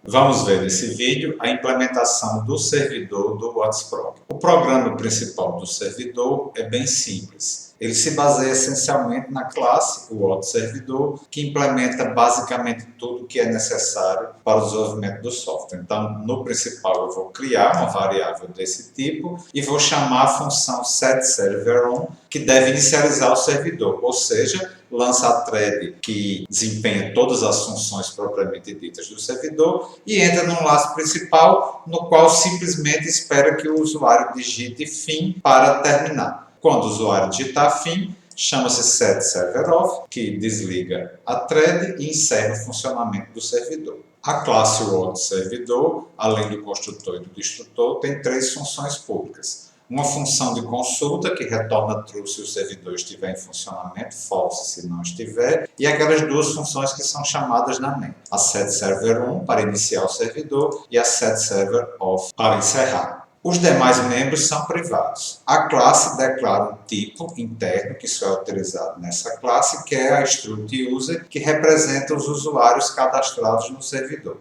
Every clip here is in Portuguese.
Vamos ver nesse vídeo a implementação do servidor do WhatsProg. O programa principal do servidor é bem simples. Ele se baseia essencialmente na classe, o WhatServidor, que implementa basicamente tudo que é necessário para o desenvolvimento do software. Então, no principal, eu vou criar uma variável desse tipo e vou chamar a função setServerOn, que deve inicializar o servidor, ou seja, lança a thread que desempenha todas as funções propriamente ditas do servidor e entra no laço principal, no qual simplesmente espera que o usuário digite fim para terminar. Quando o usuário digitar fim, chama-se setServerOff, que desliga a thread e encerra o funcionamento do servidor. A classe WhatServidor, além do construtor e do destrutor, tem três funções públicas. Uma função de consulta, que retorna true se o servidor estiver em funcionamento, false se não estiver, e aquelas duas funções que são chamadas na main. A setServerOn para iniciar o servidor e a setServerOff para encerrar. Os demais membros são privados. A classe declara um tipo interno, que só é utilizado nessa classe, que é a struct_user, que representa os usuários cadastrados no servidor.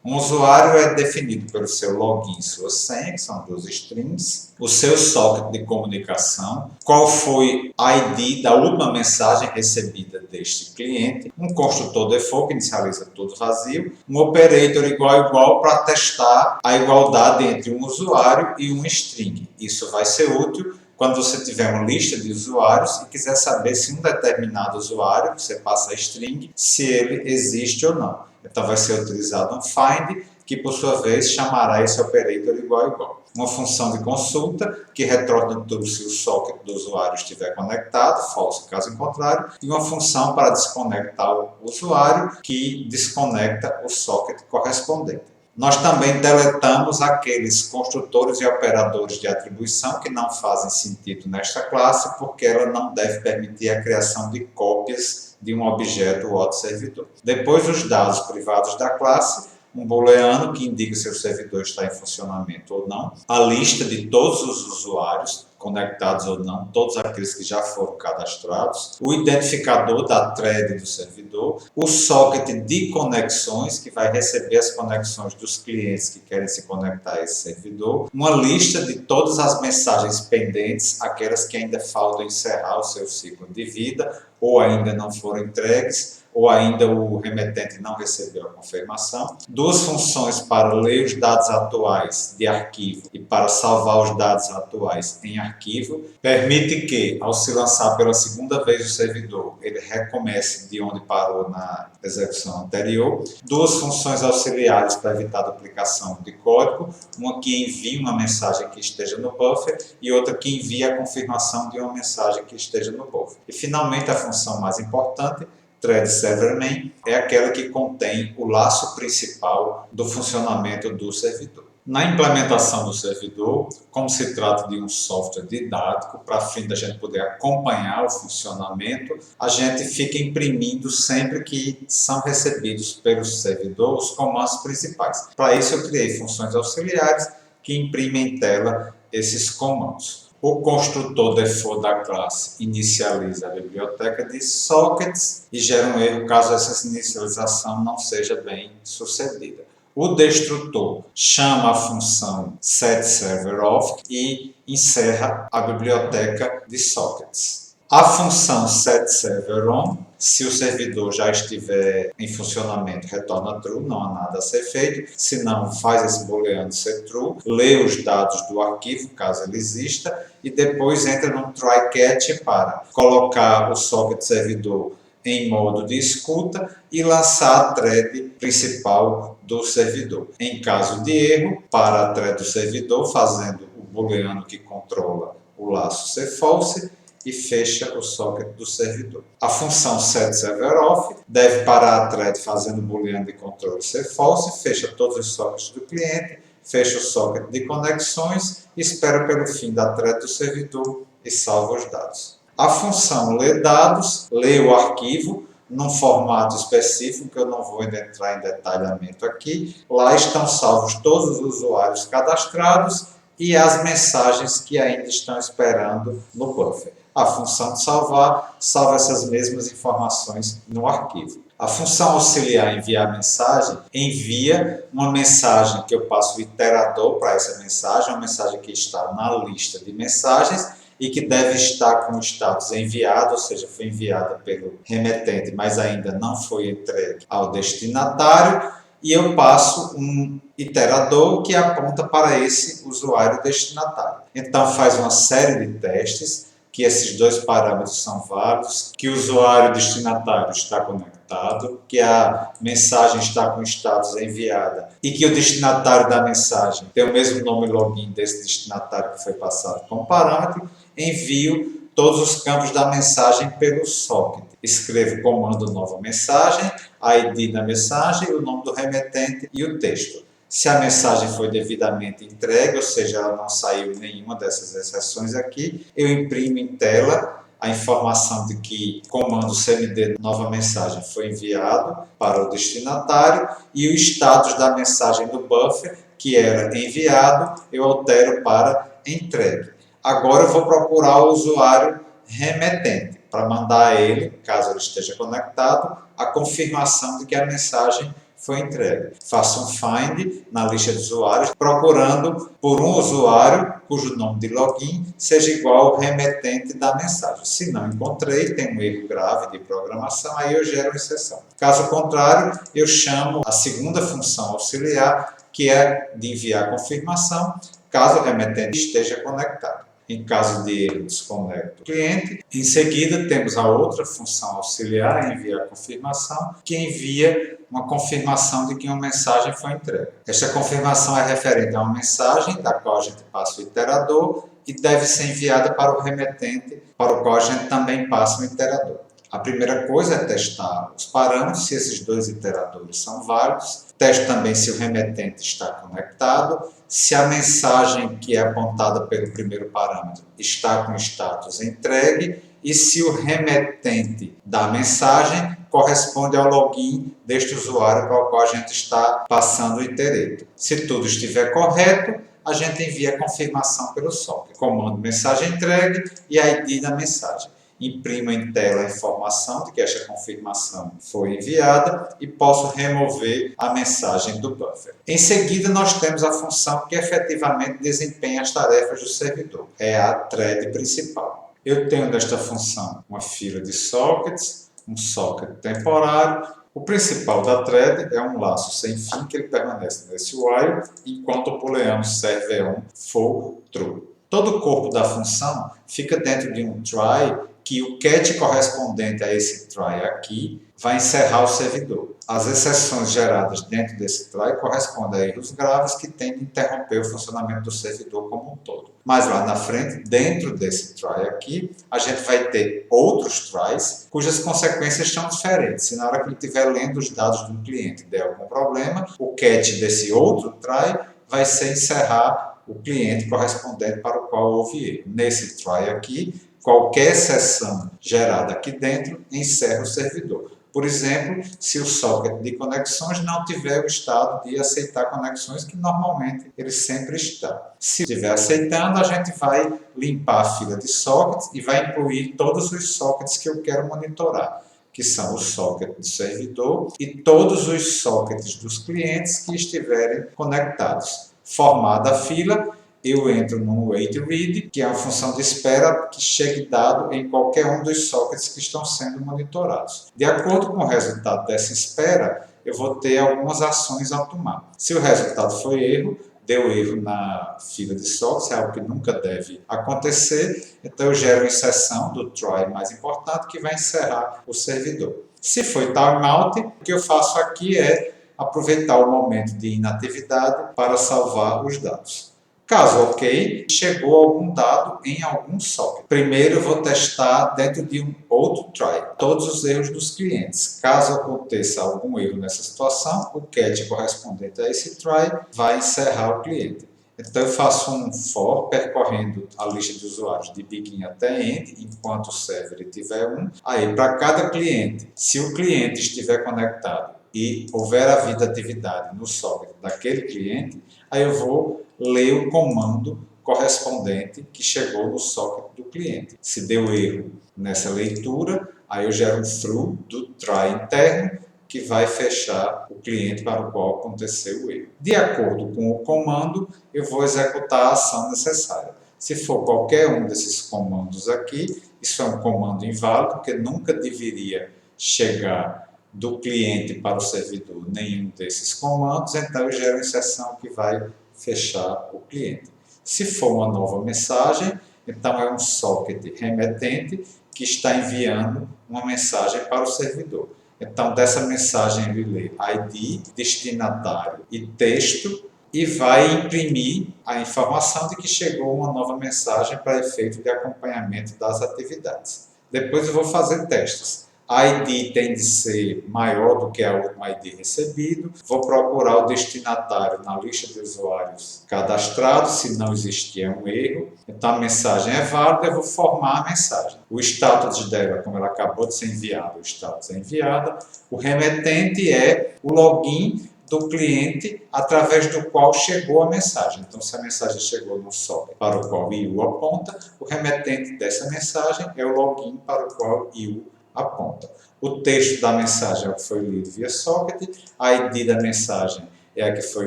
Um usuário é definido pelo seu login e sua senha, que são duas strings, o seu socket de comunicação, qual foi a ID da última mensagem recebida deste cliente, um construtor default que inicializa tudo vazio, um operator igual para testar a igualdade entre um usuário e um string. Isso vai ser útil quando você tiver uma lista de usuários e quiser saber se um determinado usuário, você passa a string, se ele existe ou não. Então vai ser utilizado um find, que por sua vez chamará esse operator igual. Uma função de consulta, que retorna tudo se o socket do usuário estiver conectado, false caso contrário, e uma função para desconectar o usuário, que desconecta o socket correspondente. Nós também deletamos aqueles construtores e operadores de atribuição que não fazem sentido nesta classe, porque ela não deve permitir a criação de cópias de um objeto WhatServidor. Depois, os dados privados da classe, um booleano que indica se o servidor está em funcionamento ou não, a lista de todos os usuários, conectados ou não, todos aqueles que já foram cadastrados, o identificador da thread do servidor, o socket de conexões, que vai receber as conexões dos clientes que querem se conectar a esse servidor, uma lista de todas as mensagens pendentes, aquelas que ainda faltam encerrar o seu ciclo de vida, ou ainda não foram entregues, ou ainda o remetente não recebeu a confirmação. Duas funções para ler os dados atuais de arquivo e para salvar os dados atuais em arquivo. Permite que, ao se lançar pela segunda vez o servidor, ele recomece de onde parou na execução anterior. Duas funções auxiliares para evitar duplicação de código. Uma que envia uma mensagem que esteja no buffer e outra que envia a confirmação de uma mensagem que esteja no buffer. E, finalmente, a função mais importante, threadServerMain, é aquela que contém o laço principal do funcionamento do servidor. Na implementação do servidor, como se trata de um software didático, para fim da gente poder acompanhar o funcionamento, a gente fica imprimindo sempre que são recebidos pelo servidor os comandos principais. Para isso eu criei funções auxiliares que imprimem em tela esses comandos. O construtor default da classe inicializa a biblioteca de sockets e gera um erro caso essa inicialização não seja bem sucedida. O destrutor chama a função setServerOff e encerra a biblioteca de sockets. A função setServerOn, se o servidor já estiver em funcionamento, retorna true, não há nada a ser feito. Se não, faz esse booleano ser true, lê os dados do arquivo, caso ele exista, e depois entra num try-catch para colocar o socket servidor em modo de escuta e lançar a thread principal do servidor. Em caso de erro, para a thread do servidor, fazendo o booleano que controla o laço ser false, e fecha o socket do servidor. A função setServerOff deve parar a thread fazendo o booleano de controle ser false, fecha todos os sockets do cliente, fecha o socket de conexões, espera pelo fim da thread do servidor e salva os dados. A função ler_dados lê o arquivo num formato específico, que eu não vou entrar em detalhamento aqui. Lá estão salvos todos os usuários cadastrados e as mensagens que ainda estão esperando no buffer. A função de salvar salva essas mesmas informações no arquivo. A função auxiliar enviar mensagem envia uma mensagem que eu passo o iterador para essa mensagem, uma mensagem que está na lista de mensagens e que deve estar com o status enviado, ou seja, foi enviada pelo remetente, mas ainda não foi entregue ao destinatário, e eu passo um iterador que aponta para esse usuário destinatário. Então faz uma série de testes, que esses dois parâmetros são válidos, que o usuário destinatário está conectado, que a mensagem está com status enviada e que o destinatário da mensagem tem o mesmo nome login desse destinatário que foi passado como parâmetro, envio todos os campos da mensagem pelo socket. Escrevo comando nova mensagem, ID da mensagem, o nome do remetente e o texto. Se a mensagem foi devidamente entregue, ou seja, ela não saiu em nenhuma dessas exceções aqui, eu imprimo em tela a informação de que o comando cmd nova mensagem foi enviado para o destinatário e o status da mensagem do buffer, que era enviado, eu altero para entregue. Agora eu vou procurar o usuário remetente para mandar a ele, caso ele esteja conectado, a confirmação de que a mensagem foi entregue. Faço um find na lista de usuários, procurando por um usuário cujo nome de login seja igual ao remetente da mensagem. Se não encontrei, tem um erro grave de programação, aí eu gero uma exceção. Caso contrário, eu chamo a segunda função auxiliar, que é de enviar confirmação, caso o remetente esteja conectado. Em caso de erro, desconecto o cliente. Em seguida, temos a outra função auxiliar, enviar confirmação, que envia uma confirmação de que uma mensagem foi entregue. Esta confirmação é referente a uma mensagem, da qual a gente passa o iterador, e deve ser enviada para o remetente, para o qual a gente também passa o iterador. A primeira coisa é testar os parâmetros, se esses dois iteradores são válidos. Testo também se o remetente está conectado, se a mensagem que é apontada pelo primeiro parâmetro está com status entregue e se o remetente da mensagem corresponde ao login deste usuário para o qual a gente está passando o itereto. Se tudo estiver correto, a gente envia a confirmação pelo socket. Comando mensagem entregue e ID da mensagem. Imprimo em tela a informação de que esta confirmação foi enviada e posso remover a mensagem do buffer. Em seguida, nós temos a função que efetivamente desempenha as tarefas do servidor. É a thread principal. Eu tenho nesta função uma fila de sockets, um socket temporário. O principal da thread é um laço sem fim que ele permanece nesse while enquanto o booleano server1 for true. Todo o corpo da função fica dentro de um try que o cat correspondente a esse try aqui vai encerrar o servidor. As exceções geradas dentro desse try correspondem a erros graves que tendem a interromper o funcionamento do servidor como um todo. Mas lá na frente, dentro desse try aqui, a gente vai ter outros tries cujas consequências são diferentes. Se na hora que ele estiver lendo os dados do cliente der algum problema, o cat desse outro try vai ser encerrar o cliente correspondente para o qual houve erro. Nesse try aqui, qualquer exceção gerada aqui dentro encerra o servidor. Por exemplo, se o socket de conexões não tiver o estado de aceitar conexões, que normalmente ele sempre está. Se estiver aceitando, a gente vai limpar a fila de sockets e vai incluir todos os sockets que eu quero monitorar, que são o socket do servidor e todos os sockets dos clientes que estiverem conectados. Formada a fila, eu entro no waitRead, que é uma função de espera que chegue dado em qualquer um dos sockets que estão sendo monitorados. De acordo com o resultado dessa espera, eu vou ter algumas ações a tomar. Se o resultado foi erro, deu erro na fila de sockets, é algo que nunca deve acontecer, então eu gero uma exceção do try mais importante que vai encerrar o servidor. Se foi timeout, o que eu faço aqui é aproveitar o momento de inatividade para salvar os dados. Caso ok, chegou algum dado em algum socket. Primeiro eu vou testar dentro de um outro try todos os erros dos clientes. Caso aconteça algum erro nessa situação, o cat correspondente a esse try vai encerrar o cliente. Então eu faço um for percorrendo a lista de usuários de begin até end, enquanto o server tiver um. Aí para cada cliente, se o cliente estiver conectado e houver havido atividade no socket daquele cliente, aí eu vou ler o comando correspondente que chegou no socket do cliente. Se deu erro nessa leitura, aí eu gero um through do try interno que vai fechar o cliente para o qual aconteceu o erro. De acordo com o comando, eu vou executar a ação necessária. Se for qualquer um desses comandos aqui, isso é um comando inválido, porque nunca deveria chegar do cliente para o servidor nenhum desses comandos, então eu gero uma exceção que vai fechar o cliente. Se for uma nova mensagem, então é um socket remetente que está enviando uma mensagem para o servidor. Então, dessa mensagem ele lê ID, destinatário e texto e vai imprimir a informação de que chegou uma nova mensagem para efeito de acompanhamento das atividades. Depois eu vou fazer testes. A ID tem de ser maior do que a última ID recebido. Vou procurar o destinatário na lista de usuários cadastrados, se não existir um erro. Então a mensagem é válida, eu vou formar a mensagem. O status dela, como ela acabou de ser enviada, o status é enviada. O remetente é o login do cliente através do qual chegou a mensagem. Então, se a mensagem chegou no socket para o qual IU aponta, o remetente dessa mensagem é o login para o qual IU aponta. O texto da mensagem é o que foi lido via socket, a ID da mensagem é a que foi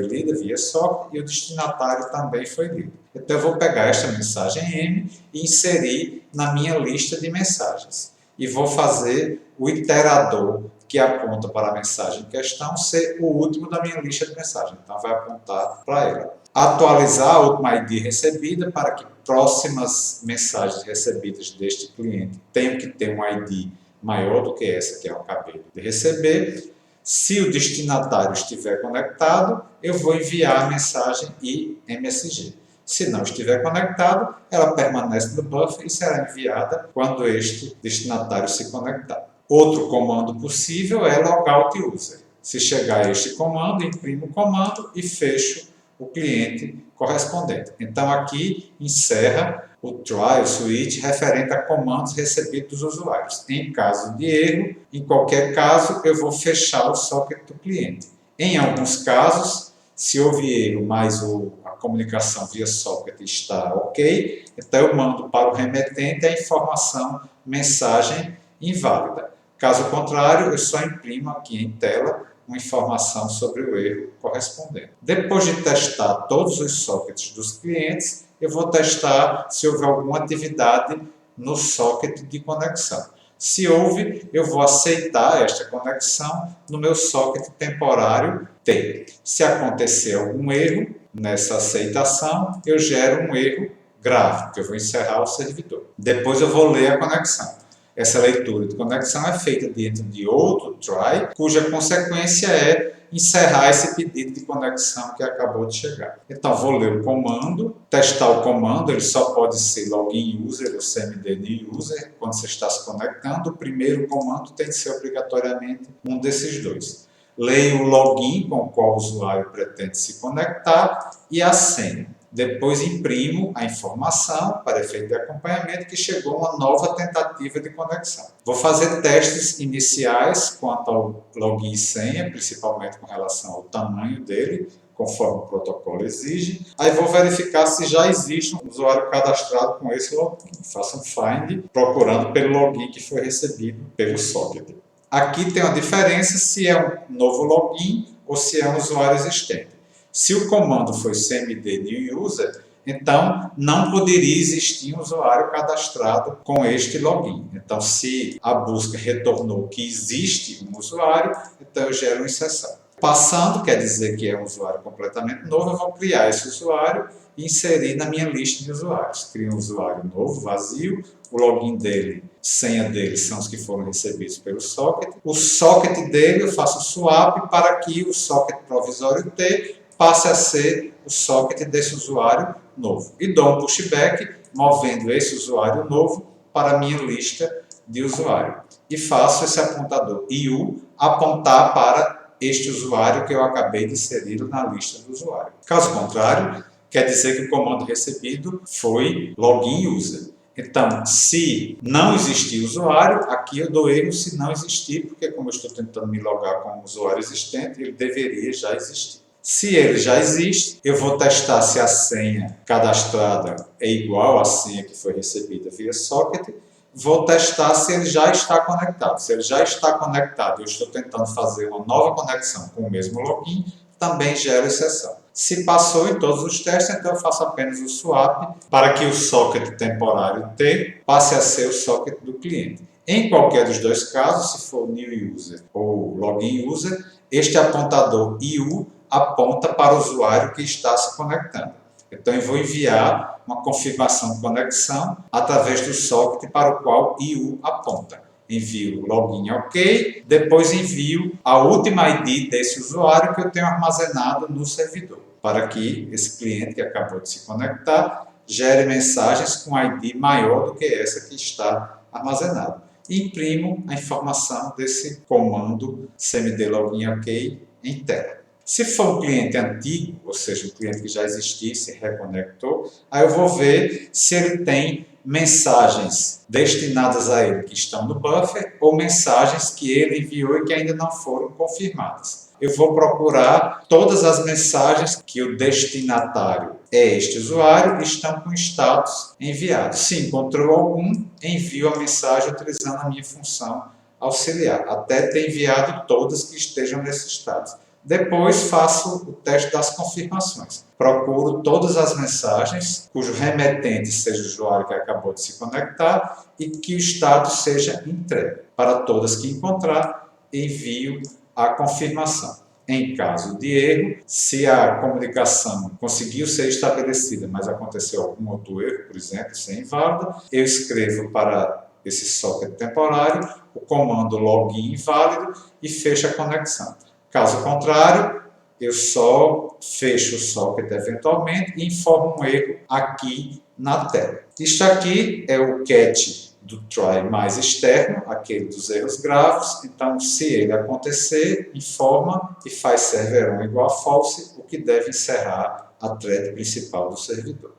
lida via socket e o destinatário também foi lido. Então, eu vou pegar esta mensagem M e inserir na minha lista de mensagens. E vou fazer o iterador que aponta para a mensagem em questão ser o último da minha lista de mensagens. Então, vai apontar para ela. Atualizar a última ID recebida para que próximas mensagens recebidas deste cliente tenham que ter um ID maior do que essa que eu acabei de receber. Se o destinatário estiver conectado, eu vou enviar a mensagem IMSG. Se não estiver conectado, ela permanece no buffer e será enviada quando este destinatário se conectar. Outro comando possível é logout user. Se chegar este comando, imprimo o comando e fecho o cliente correspondente. Então aqui encerra o trial switch referente a comandos recebidos dos usuários. Em caso de erro, em qualquer caso, eu vou fechar o socket do cliente. Em alguns casos, se houve erro, mas a comunicação via socket está ok, então eu mando para o remetente a informação mensagem inválida. Caso contrário, eu só imprimo aqui em tela uma informação sobre o erro correspondente. Depois de testar todos os sockets dos clientes, eu vou testar se houve alguma atividade no socket de conexão. Se houve, eu vou aceitar esta conexão no meu socket temporário T. Se acontecer algum erro nessa aceitação, eu gero um erro grave, que eu vou encerrar o servidor. Depois eu vou ler a conexão. Essa leitura de conexão é feita dentro de outro try, cuja consequência é encerrar esse pedido de conexão que acabou de chegar. Então, vou ler o comando, testar o comando, ele só pode ser login user ou cmd new user quando você está se conectando. O primeiro comando tem que ser obrigatoriamente um desses dois. Leio o login com o qual o usuário pretende se conectar e a senha. Depois imprimo a informação para efeito de acompanhamento que chegou uma nova tentativa de conexão. Vou fazer testes iniciais quanto ao login e senha, principalmente com relação ao tamanho dele, conforme o protocolo exige. Aí vou verificar se já existe um usuário cadastrado com esse login. Faço um find procurando pelo login que foi recebido pelo socket. Aqui tem uma diferença se é um novo login ou se é um usuário existente. Se o comando foi cmd new user, então não poderia existir um usuário cadastrado com este login. Então, se a busca retornou que existe um usuário, então eu gero uma exceção. Passando quer dizer que é um usuário completamente novo, eu vou criar esse usuário e inserir na minha lista de usuários. Crio um usuário novo, vazio, o login dele, senha dele são os que foram recebidos pelo socket. O socket dele eu faço swap para que o socket provisório T passe a ser o socket desse usuário novo. E dou um pushback, movendo esse usuário novo para a minha lista de usuário. E faço esse apontador IU apontar para este usuário que eu acabei de inserir na lista do usuário. Caso contrário, quer dizer que o comando recebido foi login user. Então, se não existir usuário, aqui eu dou erro se não existir, porque como eu estou tentando me logar com um usuário existente, ele deveria já existir. Se ele já existe, eu vou testar se a senha cadastrada é igual à senha que foi recebida via socket vou testar se ele já está conectado. Se ele já está conectado e eu estou tentando fazer uma nova conexão com o mesmo login, também gera exceção. Se passou em todos os testes, então eu faço apenas o swap para que o socket temporário T passe a ser o socket do cliente. Em qualquer dos dois casos, se for new user ou login user, este apontador IU aponta para o usuário que está se conectando. Então eu vou enviar uma confirmação de conexão através do socket para o qual IU aponta. Envio login OK, depois envio a última ID desse usuário que eu tenho armazenado no servidor, para que esse cliente que acabou de se conectar gere mensagens com ID maior do que essa que está armazenada. E imprimo a informação desse comando cmd login OK em tela. Se for um cliente antigo, ou seja, um cliente que já existia e se reconectou, aí eu vou ver se ele tem mensagens destinadas a ele que estão no buffer ou mensagens que ele enviou e que ainda não foram confirmadas. Eu vou procurar todas as mensagens que o destinatário é este usuário e estão com status enviado. Se encontrou algum, envio a mensagem utilizando a minha função auxiliar, até ter enviado todas que estejam nesse status. Depois faço o teste das confirmações. Procuro todas as mensagens cujo remetente seja o usuário que acabou de se conectar e que o status seja entregue. Para todas que encontrar, envio a confirmação. Em caso de erro, se a comunicação conseguiu ser estabelecida, mas aconteceu algum outro erro, por exemplo, ser inválida, eu escrevo para esse socket temporário o comando login inválido e fecho a conexão. Caso contrário, eu só fecho o socket eventualmente e informo um erro aqui na tela. Isto aqui é o catch do try mais externo, aquele dos erros graves. Então, se ele acontecer, informa e faz server1 igual a false, o que deve encerrar a thread principal do servidor.